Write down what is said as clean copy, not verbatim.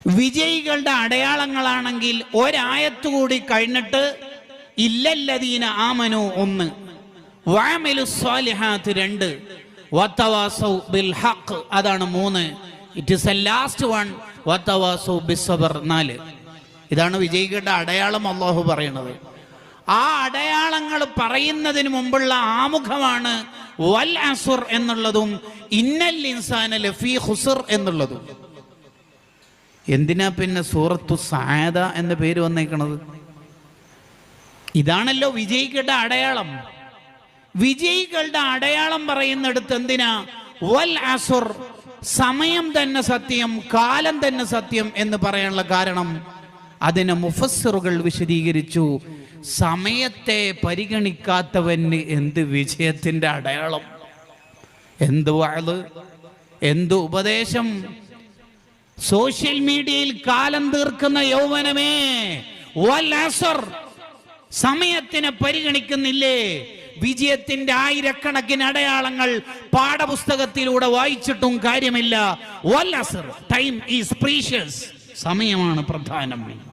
വിജയികളുടെ അടയാളങ്ങളാണെങ്കിൽ ഒരായത്തുകൂടി കഴിഞ്ഞിട്ട് ഇല്ലല്ലദീന ആമനു 1, വഅമിലുസ്സാലിഹാത്ത് 2, വതവാസൗ ബിൽ ഹഖ് അതാണ് 3. It is a last one, വതവാസൗ ബിസ്സബർ 4. ഇതാണ് വിജയികളുടെ അടയാളം അല്ലാഹു പറയുന്നത്. ആ അടയാളങ്ങൾ പറയുന്നതിന് മുമ്പുള്ള ആമുഖമാണ് വൽ അസ്ർ എന്നുള്ളതും ഇന്നൽ ഇൻസാന ലഫീ ഖുസ്ർ എന്നുള്ളതും. എന്തിനാ പിന്നെ സൂറത്തു സഅദ എന്ന പേര് വന്നേക്കണത്? ഇതാണല്ലോ വിജയികളുടെ അടയാളം. വിജയികളുടെ അടയാളം പറയുന്നിടത്ത് എന്തിനാ വൽ അസ്ർ, സമയം തന്നെ സത്യം, കാലം തന്നെ സത്യം എന്ന് പറയാനുള്ള കാരണം അതിനെ മുഫസ്സിറുകൾ വിശദീകരിച്ചു. സമയത്തെ പരിഗണിക്കാത്തവന് എന്ത് വിജയത്തിന്റെ അടയാളം, എന്ത് വഅദ്, എന്ത് ഉപദേശം. സോഷ്യൽ മീഡിയയിൽ കാലം തീർക്കുന്ന യൗവനമേ, വൽ അസ്ർ, സമയത്തിനെ പരിഗണിക്കുന്നില്ലേ? വിജയത്തിന്റെ ആയിരക്കണക്കിന് അടയാളങ്ങൾ പാഠപുസ്തകത്തിലൂടെ വായിച്ചിട്ടും കാര്യമില്ല. വൽ അസ്ർ, ടൈം ഈസ് പ്രീഷ്യസ്, സമയമാണ് പ്രധാനം.